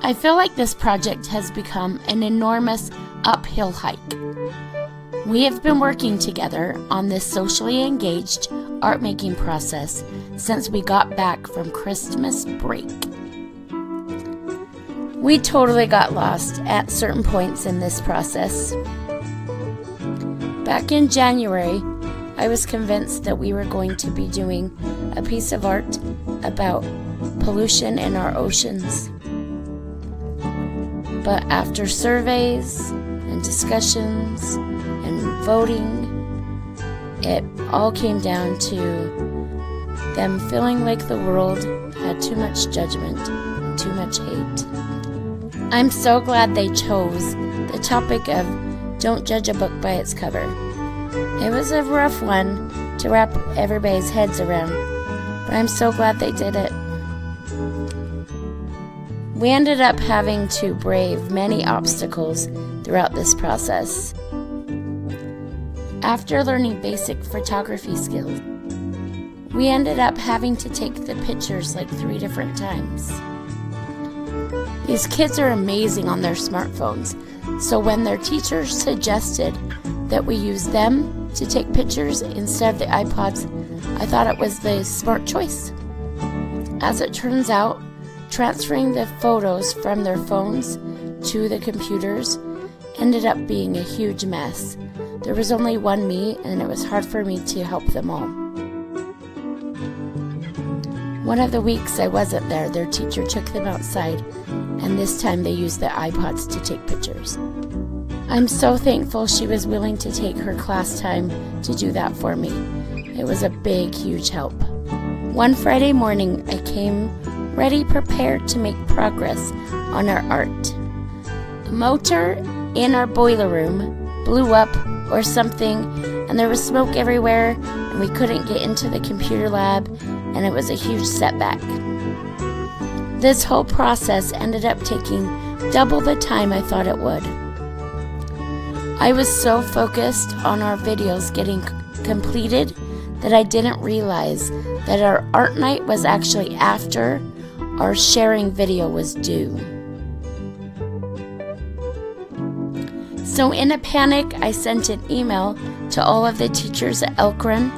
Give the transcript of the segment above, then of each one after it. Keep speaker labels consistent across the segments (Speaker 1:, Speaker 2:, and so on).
Speaker 1: I feel like this project has become an enormous uphill hike. We have been working together on this socially engaged art-making process since we got back from Christmas break. We totally got lost at certain points in this process. Back in January, I was convinced that we were going to be doing a piece of art about pollution in our oceans. But after surveys and discussions and voting, it all came down to them feeling like the world had too much judgment and too much hate. I'm so glad they chose the topic of don't judge a book by its cover. It was a rough one to wrap everybody's heads around, but I'm so glad they did it. We ended up having to brave many obstacles throughout this process. After learning basic photography skills, we ended up having to take the pictures like 3 different times. These kids are amazing on their smartphones, so when their teachers suggested that we use them to take pictures instead of the iPods, I thought it was the smart choice. As it turns out, transferring the photos from their phones to the computers ended up being a huge mess. There was only one me, and it was hard for me to help them all. One of the weeks I wasn't there, their teacher took them outside, and this time they used the iPods to take pictures. I'm so thankful she was willing to take her class time to do that for me. It was a big, huge help. One Friday morning, I came ready, prepared to make progress on our art. A motor in our boiler room blew up or something, and there was smoke everywhere, and we couldn't get into the computer lab, and it was a huge setback. This whole process ended up taking double the time I thought it would. I was so focused on our videos getting completed that I didn't realize that our art night was actually after our sharing video was due. So in a panic, I sent an email to all of the teachers at Elkron,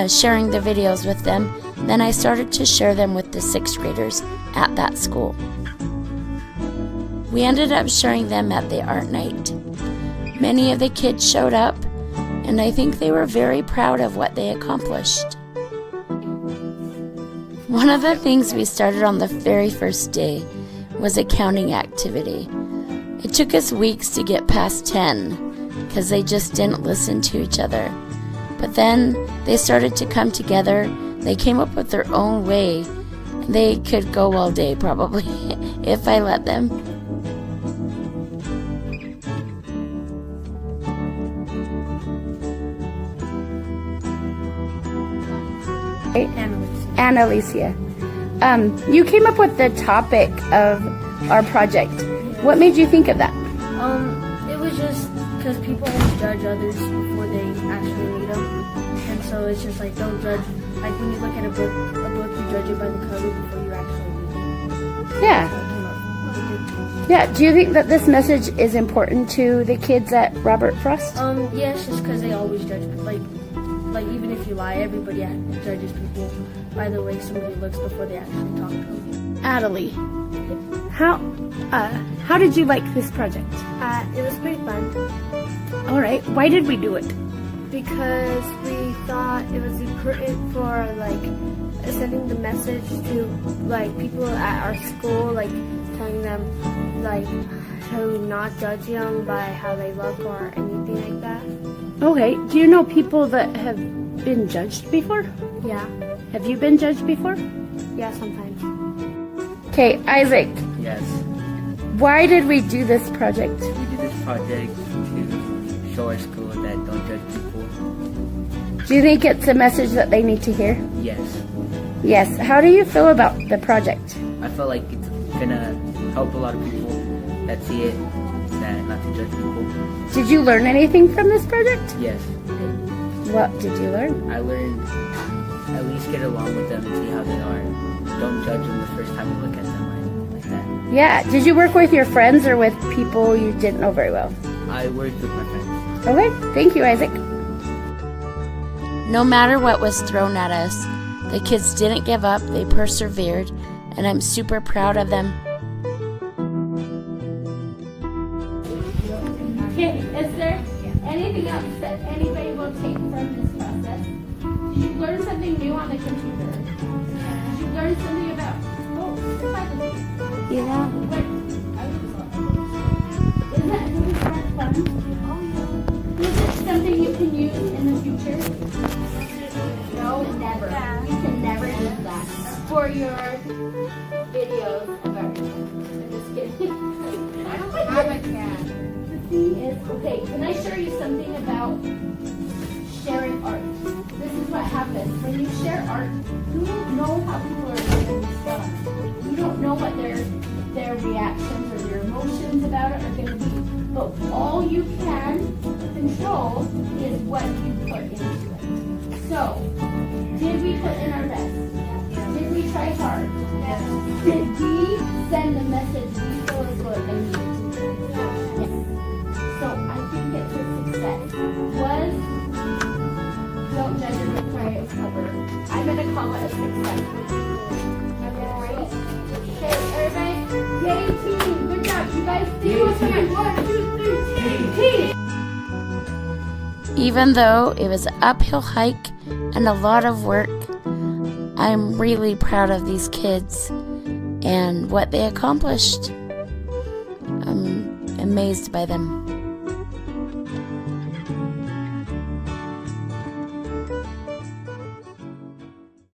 Speaker 1: sharing the videos with them. Then I started to share them with the 6th graders at that school. We ended up sharing them at the art night. Many of the kids showed up, and I think they were very proud of what they accomplished. One of the things we started on the very first day was a counting activity. It took us weeks to get past 10 because they just didn't listen to each other. But then they started to come together. They came up with their own way. They could go all day probably if I let them. Annalicia. You came up with the topic of our project. What made you think of that?
Speaker 2: It was just because people always judge others before they actually meet them, and so it's just like don't judge. Like when you look at a book you judge it by the cover before you actually read it.
Speaker 1: Yeah. Yeah. Do you think that this message is important to the kids at Robert Frost?
Speaker 2: Yes, just because they always judge. Like even if you lie, everybody judges people by the way somebody looks before they actually talk to them.
Speaker 1: Adelie, how did you like this project?
Speaker 2: It was pretty fun.
Speaker 1: All right. Why did we do it?
Speaker 2: Because we thought it was important for like sending the message to like people at our school, like telling them like to not judge them by how they look or anything like that.
Speaker 1: Okay. Do you know people that have been judged before?
Speaker 2: Yeah.
Speaker 1: Have you been judged before?
Speaker 2: Yeah, sometimes.
Speaker 1: Okay, Isaac.
Speaker 3: Yes.
Speaker 1: Why did we do this project?
Speaker 3: We did this project to show our school that don't judge people.
Speaker 1: Do you think it's a message that they need to hear?
Speaker 3: Yes.
Speaker 1: Yes. How do you feel about the project?
Speaker 3: I feel like it's gonna help a lot of people that see it, that not to judge people.
Speaker 1: Did you learn anything from this project?
Speaker 3: Yes.
Speaker 1: What did you learn?
Speaker 3: I learned at least get along with them and see how they are. Don't judge them the first time you look at them like that.
Speaker 1: Yeah. Did you work with your friends or with people you didn't know very well?
Speaker 3: I worked with my friends.
Speaker 1: Okay. Thank you, Isaac. No matter what was thrown at us, the kids didn't give up. They persevered, and I'm super proud of them. Okay, is there anything else that anybody will take from this process? Did you learn something new on the computer? Did you learn something about,
Speaker 2: Yeah.
Speaker 1: Isn't that really fun? Is it something you can use in the future? No, never. You can never use that for your videos of art. I'm just kidding.
Speaker 2: I'm a cat.
Speaker 1: The thing is, okay, can I show you something about sharing art? This is what happens. When you share art, you don't know how people are going to respond. You don't know what their reactions or their emotions about it are going to be. But all you can control is what you put into it. So, did we put in our best? Did we try hard?
Speaker 2: Yes.
Speaker 1: Did we send the message we feel is what they need? Yes. So I think it's a success. Don't judge it by its cover. I'm going to call it a success. Okay, everybody? Yay, team! Good job. You guys stay with me. 1, 2, 3, team! Even though it was an uphill hike and a lot of work, I'm really proud of these kids and what they accomplished. I'm amazed by them.